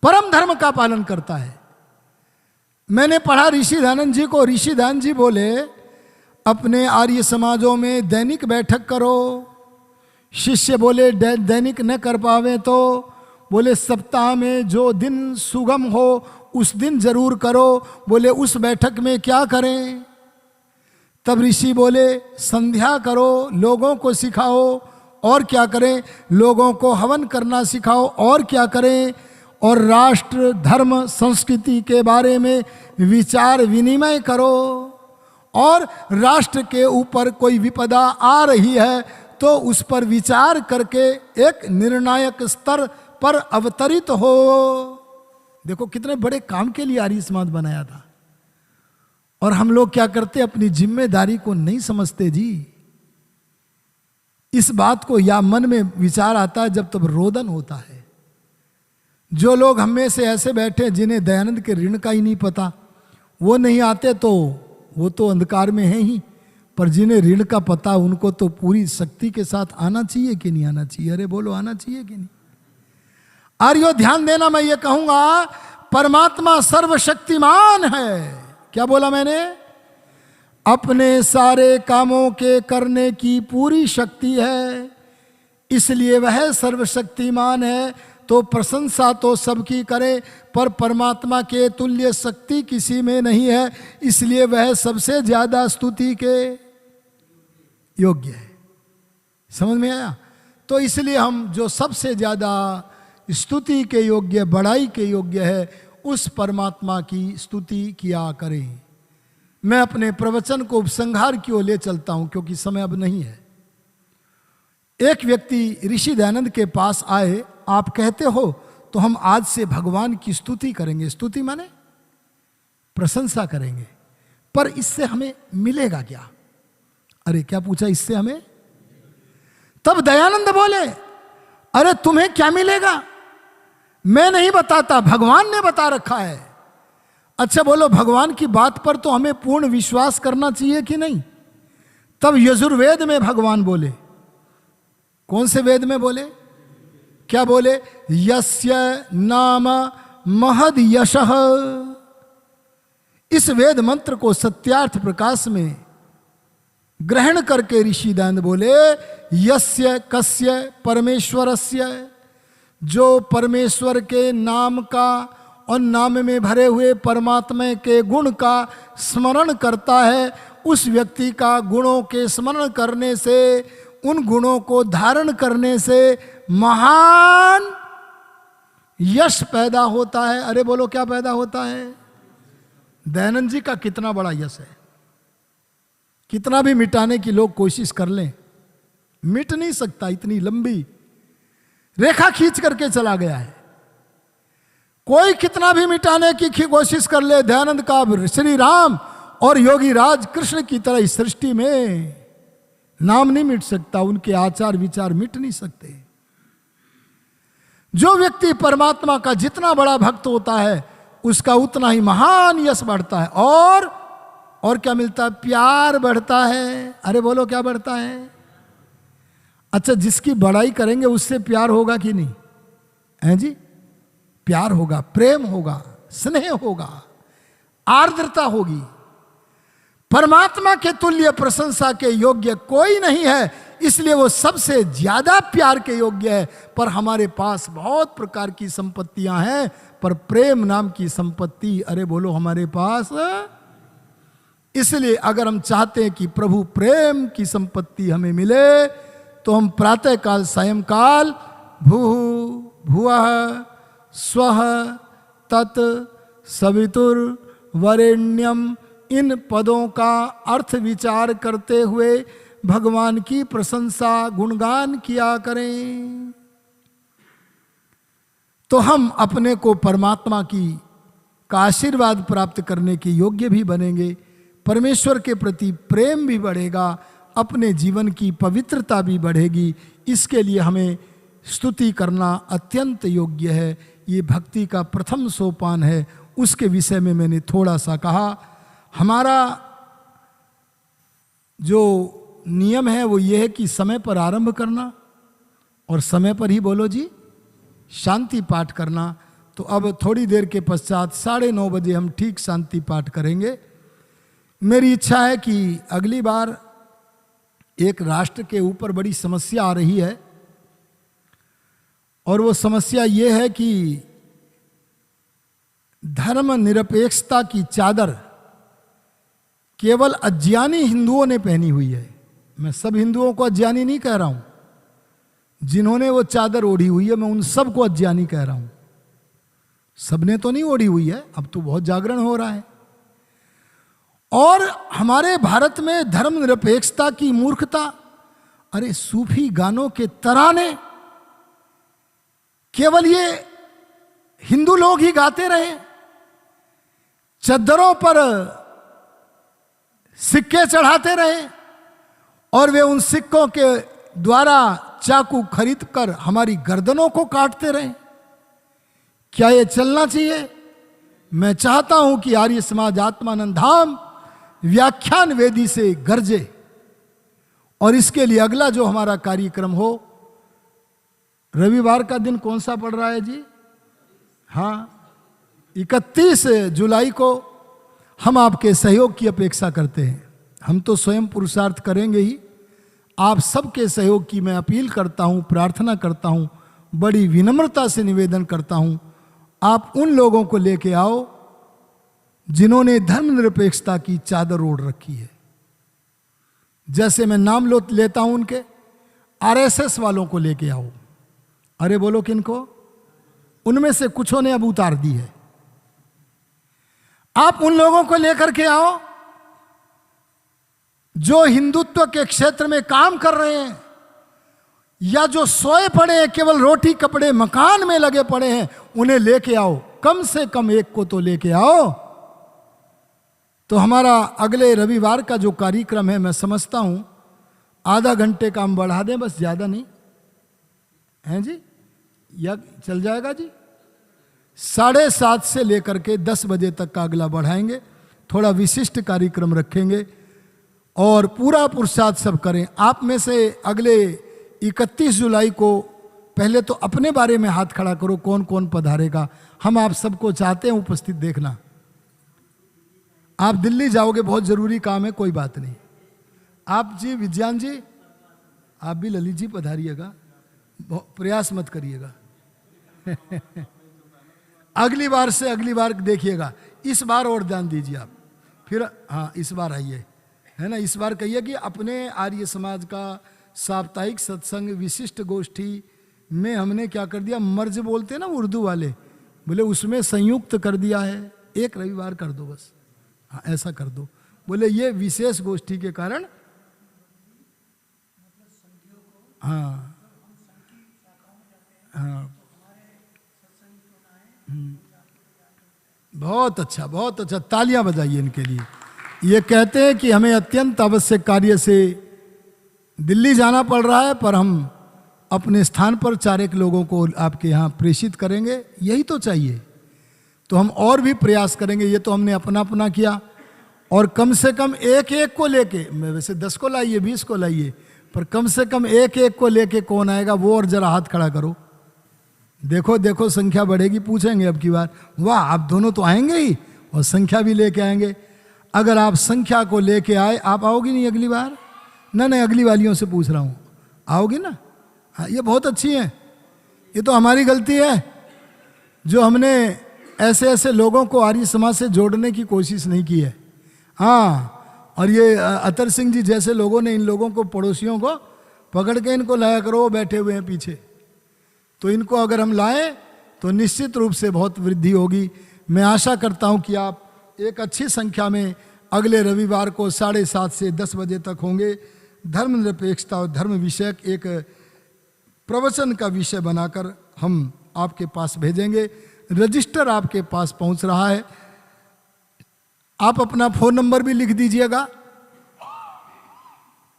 परम धर्म का पालन करता है। मैंने पढ़ा ऋषि दयानंद जी को। ऋषि दयानंद जी बोले, अपने आर्य समाजों में दैनिक बैठक करो। शिष्य बोले दैनिक न कर पावे तो बोले सप्ताह में जो दिन सुगम हो उस दिन जरूर करो। बोले उस बैठक में क्या करें? तब ऋषि बोले संध्या करो, लोगों को सिखाओ। और क्या करें? लोगों को हवन करना सिखाओ। और क्या करें? और राष्ट्र धर्म संस्कृति के बारे में विचार विनिमय करो। और राष्ट्र के ऊपर कोई विपदा आ रही है तो उस पर विचार करके एक निर्णायक स्तर पर अवतरित हो। देखो कितने बड़े काम के लिए आर्य समाज बनाया था। और हम लोग क्या करते? अपनी जिम्मेदारी को नहीं समझते जी। इस बात को या मन में विचार आता है जब तब रोदन होता है। जो लोग हम में से ऐसे बैठे जिन्हें दयानंद के ऋण का ही नहीं पता, वो नहीं आते तो वो तो अंधकार में है ही। पर जिन्हें ऋण का पता उनको तो पूरी शक्ति के साथ आना चाहिए कि नहीं आना चाहिए? अरे बोलो, आना चाहिए कि नहीं? आर्यो ध्यान देना, मैं ये कहूंगा परमात्मा सर्वशक्तिमान है। क्या बोला मैंने? अपने सारे कामों के करने की पूरी शक्ति है, इसलिए वह सर्वशक्तिमान है। तो प्रशंसा तो सबकी करे, पर परमात्मा के तुल्य शक्ति किसी में नहीं है, इसलिए वह सबसे ज्यादा स्तुति के योग्य है। समझ में आया? तो इसलिए हम जो सबसे ज्यादा स्तुति के योग्य, बड़ाई के योग्य है, उस परमात्मा की स्तुति किया करें। मैं अपने प्रवचन को उपसंहार की ओर ले चलता हूं क्योंकि समय अब नहीं है। एक व्यक्ति ऋषि दयानंद के पास आए, आप कहते हो तो हम आज से भगवान की स्तुति करेंगे। स्तुति माने प्रशंसा करेंगे, पर इससे हमें मिलेगा क्या? अरे क्या पूछा? इससे हमें? तब दयानंद बोले, अरे तुम्हें क्या मिलेगा? मैं नहीं बताता, भगवान ने बता रखा है। अच्छा बोलो, भगवान की बात पर तो हमें पूर्ण विश्वास करना चाहिए कि नहीं? तब यजुर्वेद में भगवान बोले। कौन से वेद में बोले? क्या बोले? यस्य नाम महद यशः। इस वेद मंत्र को सत्यार्थ प्रकाश में ग्रहण करके ऋषि दयानंद बोले, यस्य कस्य परमेश्वरस्य, जो परमेश्वर के नाम का और नाम में भरे हुए परमात्मा के गुण का स्मरण करता है, उस व्यक्ति का गुणों के स्मरण करने से, उन गुणों को धारण करने से महान यश पैदा होता है। अरे बोलो, क्या पैदा होता है? दयानंद जी का कितना बड़ा यश है। कितना भी मिटाने की लोग कोशिश कर लें, मिट नहीं सकता। इतनी लंबी रेखा खींच करके चला गया है। कोई कितना भी मिटाने की कोशिश कर ले, दयानंद का श्री राम और योगी राज कृष्ण की तरह इस सृष्टि में नाम नहीं मिट सकता। उनके आचार विचार मिट नहीं सकते। जो व्यक्ति परमात्मा का जितना बड़ा भक्त होता है, उसका उतना ही महान यश बढ़ता है। और क्या मिलता है? प्यार बढ़ता है। अरे बोलो, क्या बढ़ता है? अच्छा, जिसकी बड़ाई करेंगे उससे प्यार होगा कि नहीं? हैं जी? प्यार होगा, प्रेम होगा, स्नेह होगा, आर्द्रता होगी। परमात्मा के तुल्य प्रशंसा के योग्य कोई नहीं है, इसलिए वो सबसे ज्यादा प्यार के योग्य है। पर हमारे पास बहुत प्रकार की संपत्तियां हैं, पर प्रेम नाम की संपत्ति, अरे बोलो, हमारे पास। इसलिए अगर हम चाहते हैं कि प्रभु प्रेम की संपत्ति हमें मिले, तो हम प्रातः काल सायंकाल भूः भुवः स्वः तत् सवितुर्वरेण्यम, इन पदों का अर्थ विचार करते हुए भगवान की प्रशंसा गुणगान किया करें, तो हम अपने को परमात्मा का आशीर्वाद प्राप्त करने के योग्य भी बनेंगे, परमेश्वर के प्रति प्रेम भी बढ़ेगा, अपने जीवन की पवित्रता भी बढ़ेगी। इसके लिए हमें स्तुति करना अत्यंत योग्य है। ये भक्ति का प्रथम सोपान है, उसके विषय में मैंने थोड़ा सा कहा। हमारा जो नियम है वो ये है कि समय पर आरंभ करना और समय पर ही, बोलो जी, शांति पाठ करना। तो अब थोड़ी देर के पश्चात 9:30 बजे हम ठीक शांति पाठ करेंगे। मेरी इच्छा है कि अगली बार एक राष्ट्र के ऊपर बड़ी समस्या आ रही है, और वो समस्या ये है कि धर्म निरपेक्षता की चादर केवल अज्ञानी हिंदुओं ने पहनी हुई है। मैं सब हिंदुओं को अज्ञानी नहीं कह रहा हूं, जिन्होंने वो चादर ओढ़ी हुई है मैं उन सबको अज्ञानी कह रहा हूं। सबने तो नहीं ओढ़ी हुई है, अब तो बहुत जागरण हो रहा है। और हमारे भारत में धर्म निरपेक्षता की मूर्खता, अरे सूफी गानों के तराने केवल ये हिंदू लोग ही गाते रहे, चद्दरों पर सिक्के चढ़ाते रहे, और वे उन सिक्कों के द्वारा चाकू खरीद कर हमारी गर्दनों को काटते रहे। क्या ये चलना चाहिए? मैं चाहता हूं कि आर्य समाज आत्मानंद धाम व्याख्यान वेदी से गरजे, और इसके लिए अगला जो हमारा कार्यक्रम हो, रविवार का दिन कौन सा पड़ रहा है जी? हाँ, 31 जुलाई को हम आपके सहयोग की अपेक्षा करते हैं। हम तो स्वयं पुरुषार्थ करेंगे ही, आप सबके सहयोग की मैं अपील करता हूं, प्रार्थना करता हूं, बड़ी विनम्रता से निवेदन करता हूं। आप उन लोगों को लेके आओ जिन्होंने धर्मनिरपेक्षता की चादर ओढ़ रखी है। जैसे मैं नाम लेता हूं उनके, आरएसएस वालों को लेके आओ। अरे बोलो किनको? उनमें से कुछों ने अब उतार दी है। आप उन लोगों को लेकर के आओ जो हिंदुत्व के क्षेत्र में काम कर रहे हैं, या जो सोए पड़े हैं, केवल रोटी कपड़े मकान में लगे पड़े हैं, उन्हें लेके आओ। कम से कम एक को तो लेके आओ। तो हमारा अगले रविवार का जो कार्यक्रम है, मैं समझता हूं आधा घंटे का हम बढ़ा दें, बस ज्यादा नहीं है जी, या चल जाएगा जी। 7:30 से लेकर के 10 बजे तक का अगला बढ़ाएंगे। थोड़ा विशिष्ट कार्यक्रम रखेंगे और पूरा पुरुषार्थ सब करें। आप में से अगले 31 जुलाई को पहले तो अपने बारे में हाथ खड़ा करो, कौन कौन पधारेगा। हम आप सबको चाहते हैं उपस्थित देखना। आप दिल्ली जाओगे, बहुत जरूरी काम है, कोई बात नहीं। आप जी विज्ञान जी, आप भी ललित जी पधारिएगा, प्रयास मत करिएगा। अगली बार से अगली बार देखिएगा, इस बार और ध्यान दीजिए आप। फिर हाँ, इस बार आइए, है ना। इस बार कहिए कि अपने आर्य समाज का साप्ताहिक सत्संग विशिष्ट गोष्ठी में हमने क्या कर दिया, मर्ज बोलते हैं ना उर्दू वाले, बोले उसमें संयुक्त कर दिया है। एक रविवार कर दो बस, हाँ ऐसा कर दो। बोले ये विशेष गोष्ठी के कारण, हाँ हाँ, बहुत अच्छा, बहुत अच्छा, तालियां बजाइए इनके लिए। ये कहते हैं कि हमें अत्यंत आवश्यक कार्य से दिल्ली जाना पड़ रहा है, पर हम अपने स्थान पर 4 लोगों को आपके यहाँ प्रेषित करेंगे, यही तो चाहिए। तो हम और भी प्रयास करेंगे। ये तो हमने अपना अपना किया, और कम से कम एक एक को लेके, वैसे 10 को लाइए, 20 को लाइए, पर कम से कम एक एक को लेके कौन आएगा वो और जरा हाथ खड़ा करो। देखो देखो संख्या बढ़ेगी, पूछेंगे अब की बार, वाह आप दोनों तो आएंगे ही और संख्या भी लेके आएंगे। अगर आप संख्या को लेके आए, आप आओगी नहीं अगली बार? नहीं, अगली वालियों से पूछ रहा हूँ, आओगे ना? हाँ, ये बहुत अच्छी हैं। ये तो हमारी गलती है जो हमने ऐसे ऐसे लोगों को आर्य समाज से जोड़ने की कोशिश नहीं की है। हाँ, और ये अतर सिंह जी जैसे लोगों ने इन लोगों को, पड़ोसियों को पकड़ के इनको लाया करो, वो बैठे हुए हैं पीछे। तो इनको अगर हम लाएं तो निश्चित रूप से बहुत वृद्धि होगी। मैं आशा करता हूं कि आप एक अच्छी संख्या में अगले रविवार को 7:30 से 10 बजे तक होंगे। धर्मनिरपेक्षता और धर्म विषयक एक प्रवचन का विषय बनाकर हम आपके पास भेजेंगे। रजिस्टर आपके पास पहुंच रहा है। आप अपना फ़ोन नंबर भी लिख दीजिएगा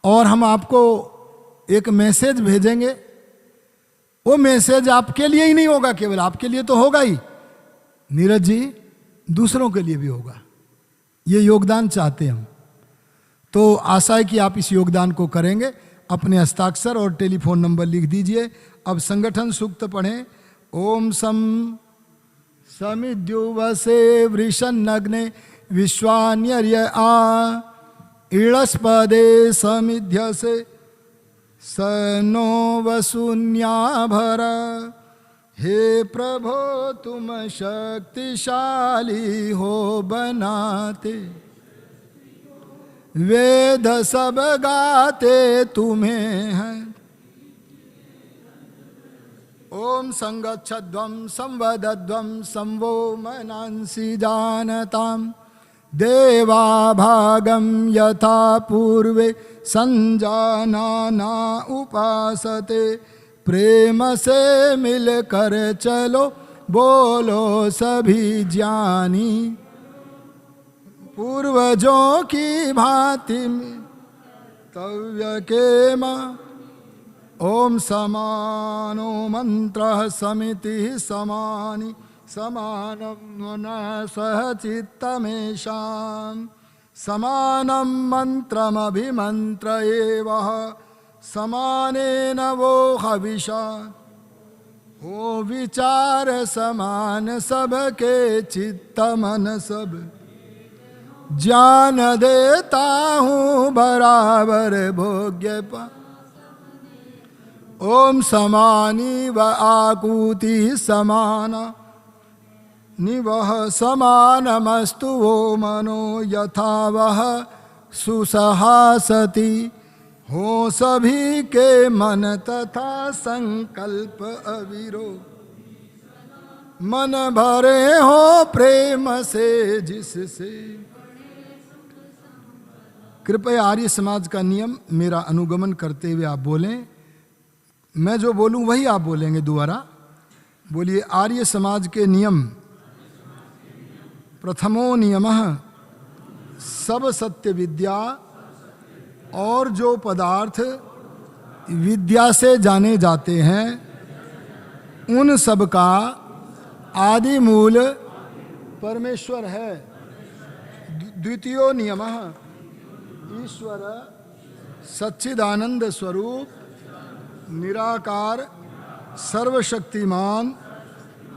और हम आपको एक मैसेज भेजेंगे। वो मैसेज आपके लिए ही नहीं होगा, केवल आपके लिए तो होगा ही, नीरज जी, दूसरों के लिए भी होगा। ये योगदान चाहते हैं हम, तो आशा है कि आप इस योगदान को करेंगे। अपने हस्ताक्षर और टेलीफोन नंबर लिख दीजिए। अब संगठन सूक्त पढ़ें। ओम सम समिद्युवसे वृषन्नग्ने विश्वान्यर्य आ इळस्पदे समिध्यसे सनो वसून्याभर। हे प्रभो तुम शक्तिशाली हो बनाते, वेद सब गाते तुम्हें हैं। ओम संगच्छध्वं संवदध्वं संवो मनांसि जानताम् देवा भागं यथा पूर्वे संजानाना उपासते। प्रेम से मिलकर चलो बोलो सभी ज्ञानी, पूर्वजों की भांति तव्य के मां। ओम समानो मंत्रः समिति समानि समानं न सह चित्तमेषाम्। समानं मंत्रमभिमंत्र एवः समानेन वो हविषा। हो विचार समान सबके चित्त मन सब, ज्ञान देता हूँ बराबर भोग्य पा। ओम समानी व आकुति समाना निवह समानमस्तु वो मनो यथा वह सुसहासति। हो सभी के मन तथा संकल्प अविरो, मन भरे हो प्रेम से जिससे। कृपया आर्य समाज का नियम मेरा अनुगमन करते हुए आप बोलें। मैं जो बोलूं वही आप बोलेंगे दोबारा। बोलिए, आर्य समाज के नियम। प्रथमो नियमः सब सत्य विद्या, और जो पदार्थ विद्या से जाने जाते हैं उन सब का आदि मूल परमेश्वर है। द्वितीयो नियमः ईश्वर सच्चिदानंद स्वरूप, निराकार, सर्वशक्तिमान,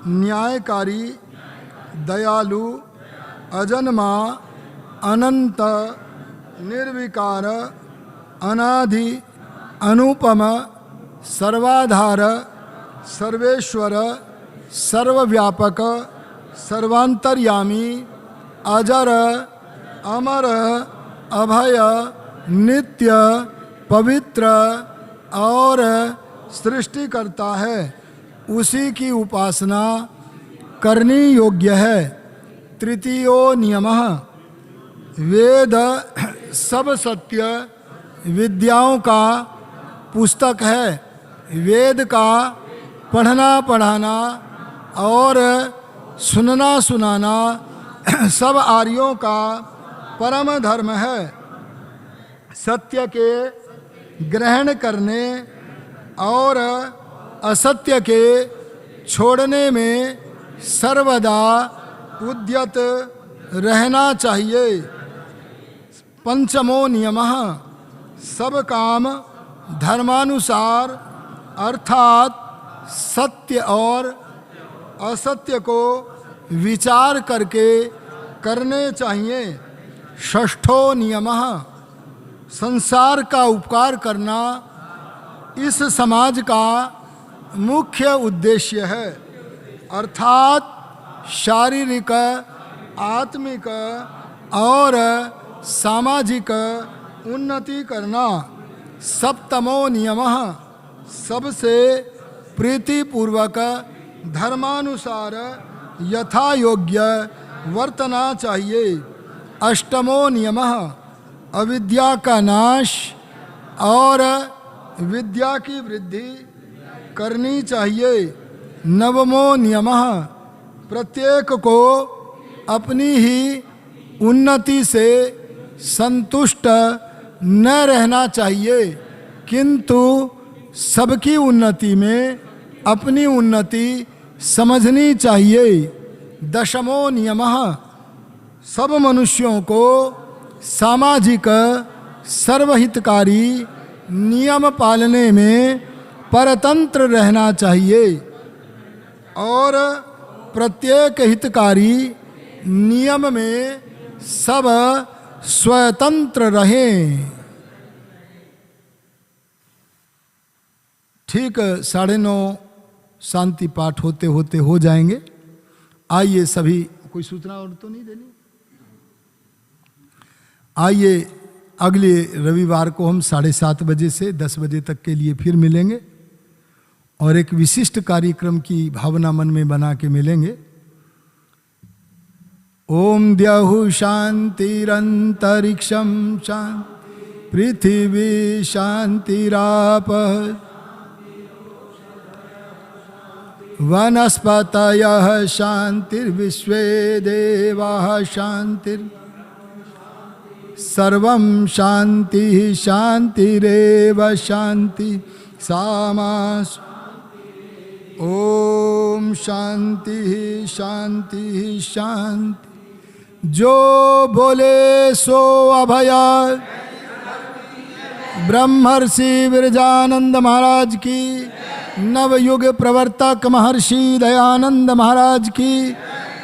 न्यायकारी, दयालु, अजन्मा, अनंत, निर्विकार, अनादि, अनुपम, सर्वाधार, सर्वेश्वर, सर्वव्यापक, सर्वांतर्यामी, अजर, अमर, अभय, नित्य, पवित्र और सृष्टि करता है। उसी की उपासना करनी योग्य है। तृतीयो नियमः वेद सब सत्य विद्याओं का पुस्तक है। वेद का पढ़ना पढ़ाना और सुनना सुनाना सब आर्यों का परम धर्म है। सत्य के ग्रहण करने और असत्य के छोड़ने में सर्वदा उद्यत रहना चाहिए। पंचमो नियमः सब काम धर्मानुसार अर्थात सत्य और असत्य को विचार करके करने चाहिए। षष्ठो नियमः, संसार का उपकार करना इस समाज का मुख्य उद्देश्य है। अर्थात शारीरिक, आत्मिक और सामाजिक उन्नति करना। सप्तमो नियमः, सबसे प्रीतिपूर्वक धर्मानुसार यथा योग्य वर्तना चाहिए। अष्टमो नियमः, अविद्या का नाश और विद्या की वृद्धि करनी चाहिए। नवमो नियमः, प्रत्येक को अपनी ही उन्नति से संतुष्ट न रहना चाहिए, किंतु सबकी उन्नति में अपनी उन्नति समझनी चाहिए। दशमो नियमः, सब मनुष्यों को सामाजिक सर्वहितकारी नियम पालने में परतंत्र रहना चाहिए और प्रत्येक हितकारी नियम में सब स्वतंत्र रहें। ठीक 9:30 शांति पाठ होते होते हो जाएंगे। आइए सभी, कोई सूचना और तो नहीं देनी? आइए अगले रविवार को हम 7:30 बजे से 10 बजे तक के लिए फिर मिलेंगे और एक विशिष्ट कार्यक्रम की भावना मन में बना के मिलेंगे। ओम द्यौः शांतिरंतरिक्षं शांति, पृथिवी शांतिरापः, वनस्पतयः शांतिर्विश्वे देवाः शांतिर्, सर्वं शांतिः शांतिरेव शांति सामा। ओम शांति शांति शांति। जो बोले सो अभया। ब्रह्मर्षि विरजानंद महाराज की, नवयुग प्रवर्तक महर्षि दयानंद महाराज की,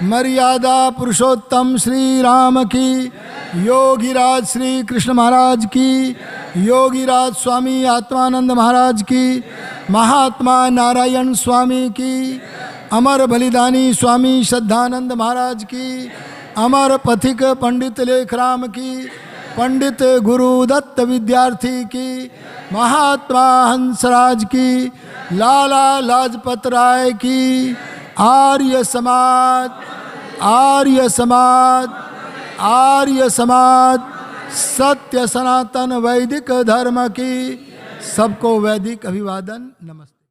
मर्यादा पुरुषोत्तम श्री राम की, योगीराज श्री कृष्ण महाराज की, योगीराज स्वामी आत्मानंद महाराज की, महात्मा नारायण स्वामी की, अमर बलिदानी स्वामी श्रद्धानंद महाराज की, अमर पथिक पंडित लेखराम की, पंडित गुरु दत्त विद्यार्थी की, महात्मा हंसराज की, लाला लाजपत राय की, आर्य समाज, आर्य समाज, आर्य समाज, सत्य सनातन वैदिक धर्म की सबको वैदिक अभिवादन। नमस्ते।